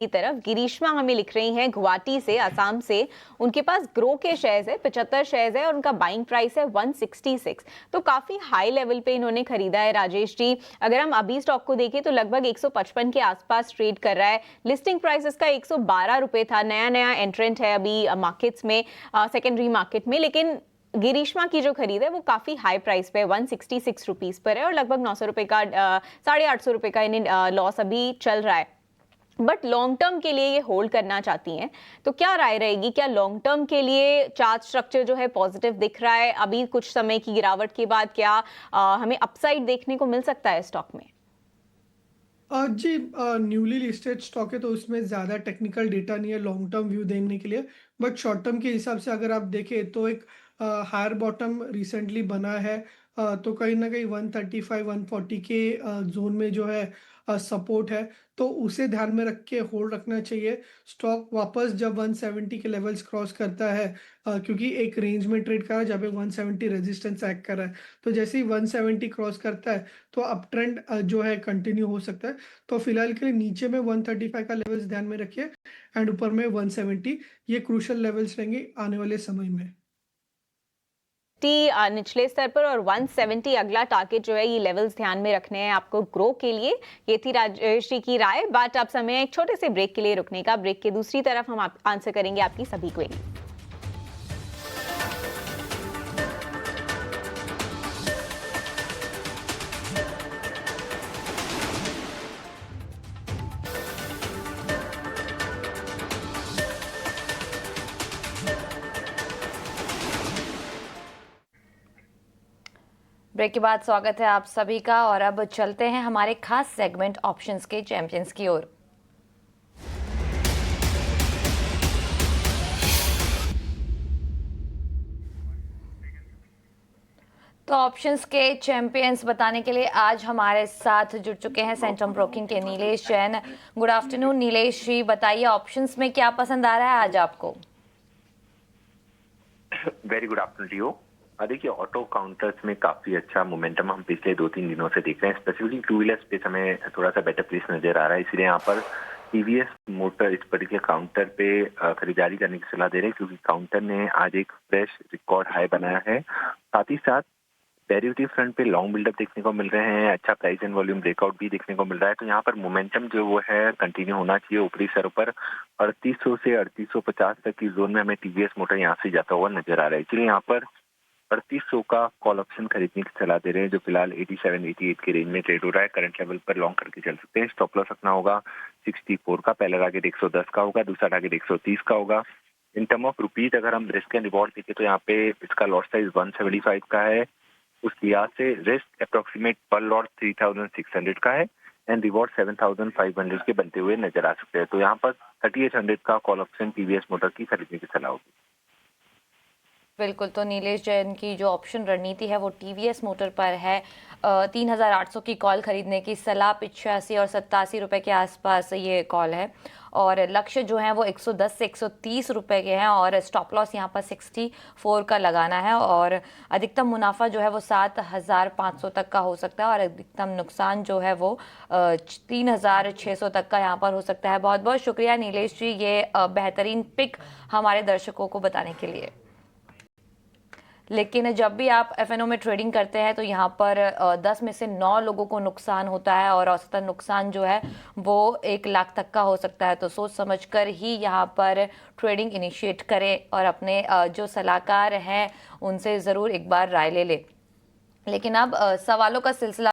की तरफ गिरीश्मा हमें लिख रही हैं गुवाहाटी से, असम से। उनके पास ग्रो के शेयर्स है, 75 शेयर्स है और उनका बाइंग प्राइस है 166। तो काफी हाई लेवल पे इन्होंने खरीदा है राजेश जी। अगर हम अभी स्टॉक को देखें तो लगभग 155 के आसपास ट्रेड कर रहा है। लिस्टिंग प्राइस इसका 112 रुपए था। नया नया एंट्रेंट है अभी मार्केट्स में, सेकेंडरी मार्केट में। लेकिन गिरीश्मा की जो खरीद है वो काफी हाई प्राइस पे 166 रुपीज पर है और लगभग 900 रुपए का, 850 रुपए का इन्हें लॉस अभी चल रहा है। बट लॉन्ग टर्म के लिए ये होल्ड करना चाहती हैं, तो क्या राय रहेगी? क्या लॉन्ग टर्म के लिए चार्ट स्ट्रक्चर जो है पॉजिटिव दिख रहा है? अभी कुछ समय की गिरावट के बाद क्या हमें अपसाइड देखने को मिल सकता है स्टॉक में? जी, न्यूली लिस्टेड स्टॉक है तो उसमें ज़्यादा टेक्निकल डेटा नहीं है लॉन्ग टर्म व्यू देने के लिए। बट शॉर्ट टर्म के हिसाब से अगर आप देखें तो एक हायर बॉटम रिसेंटली बना है। तो कहीं ना कहीं 135 140 के जोन में जो है सपोर्ट है, तो उसे ध्यान में रख के होल्ड रखना चाहिए। स्टॉक वापस जब 170 के लेवल्स क्रॉस करता है, क्योंकि एक रेंज में ट्रेड कर रहा है जहाँ पे 170 रेजिस्टेंस एक्ट कर रहा है, तो जैसे ही 170 क्रॉस करता है तो अप ट्रेंड जो है कंटिन्यू हो सकता है। तो फिलहाल के लिए नीचे में 135 का लेवल्स ध्यान में रखिए एंड ऊपर में 170, ये क्रूशियल लेवल्स रहेंगे आने वाले समय में। निचले स्तर पर और 170 अगला टारगेट जो है, ये लेवल्स ध्यान में रखने हैं आपको ग्रो के लिए। ये थी राजेश जी की राय। बट अब समय है एक छोटे से ब्रेक के लिए रुकने का। ब्रेक के दूसरी तरफ हम आंसर करेंगे आपकी सभी क्वेरी। ब्रेक के बाद स्वागत है आप सभी का। और अब चलते हैं हमारे खास सेगमेंट ऑप्शंस के चैंपियंस की ओर। तो ऑप्शंस के चैंपियंस बताने के लिए आज हमारे साथ जुड़ चुके हैं सेंट्रम ब्रोकिंग के नीलेश जैन। गुड आफ्टरनून नीलेश जी, बताइए ऑप्शंस में क्या पसंद आ रहा है आज आपको? Very good afternoon to you. देखिए, ऑटो काउंटर्स में काफी अच्छा मोमेंटम हम पिछले 2-3 दिनों से देख रहे हैं। स्पेसिफिकली टू व्हीलर स्पेस हमें थोड़ा सा बेटर प्लेस नजर आ रहा है, इसलिए यहाँ पर टीवीएस मोटर इस पर्टिकुलर काउंटर पे खरीदारी करने की सलाह दे रहे हैं, क्योंकि काउंटर ने आज एक फ्रेश रिकॉर्ड हाई बनाया है। साथ ही साथ डेरिवेटिव फ्रंट पे लॉन्ग बिल्डअप देखने को मिल रहे हैं, अच्छा प्राइस एंड वॉल्यूम ब्रेकआउट भी देखने को मिल रहा है। तो यहाँ पर मोमेंटम जो वो है कंटिन्यू होना चाहिए ऊपरी स्तरों पर। 3800 से 3850 तक की जोन में हमें टीवीएस मोटर यहाँ से जाता हुआ नजर आ रहा है, इसलिए यहाँ पर 3800 का कॉल ऑप्शन खरीदने की सलाह दे रहे हैं, जो फिलहाल 87-88 के रेंज में ट्रेड हो रहा है। करंट लेवल पर लॉन्ग करके चल सकते हैं। स्टॉप लॉस रखना होगा 64 का, पहला टारगेट 110 का होगा, दूसरा टारगेट 130 का होगा। इन टर्म ऑफ रुपीज अगर हम रिस्क एंड रिवॉर्ड देखें तो यहाँ पे इसका लॉट साइज 175 का है। उस लिहाज से रिस्क अप्रोक्सीमेट पर लॉट 3600 का है एंड रिवॉर्ड 7500 के बनते हुए नजर आ सकते हैं। तो यहाँ पर 3800 का कॉल ऑप्शन टीवीएस मोटर की खरीदने की सलाह होगी। बिल्कुल, तो नीलेश जैन की जो ऑप्शन रणनीति है वो टीवीएस मोटर पर है। 3800 की कॉल खरीदने की सलाह, 85 और 87 रुपए के आसपास ये कॉल है। और लक्ष्य जो है वो 110 से 130 रुपए के हैं और स्टॉप लॉस यहाँ पर 64 का लगाना है। और अधिकतम मुनाफा जो है वो 7500 तक का हो सकता है और अधिकतम नुकसान जो है वो 3600 तक का यहाँ पर हो सकता है। बहुत बहुत शुक्रिया नीलेश जी, ये बेहतरीन पिक हमारे दर्शकों को बताने के लिए। लेकिन जब भी आप एफएनओ में ट्रेडिंग करते हैं तो यहाँ पर 10 में से 9 लोगों को नुकसान होता है और औसतन नुकसान जो है वो 1 लाख तक का हो सकता है। तो सोच समझकर ही यहाँ पर ट्रेडिंग इनिशिएट करें और अपने जो सलाहकार हैं उनसे ज़रूर एक बार राय ले लें। लेकिन अब सवालों का सिलसिला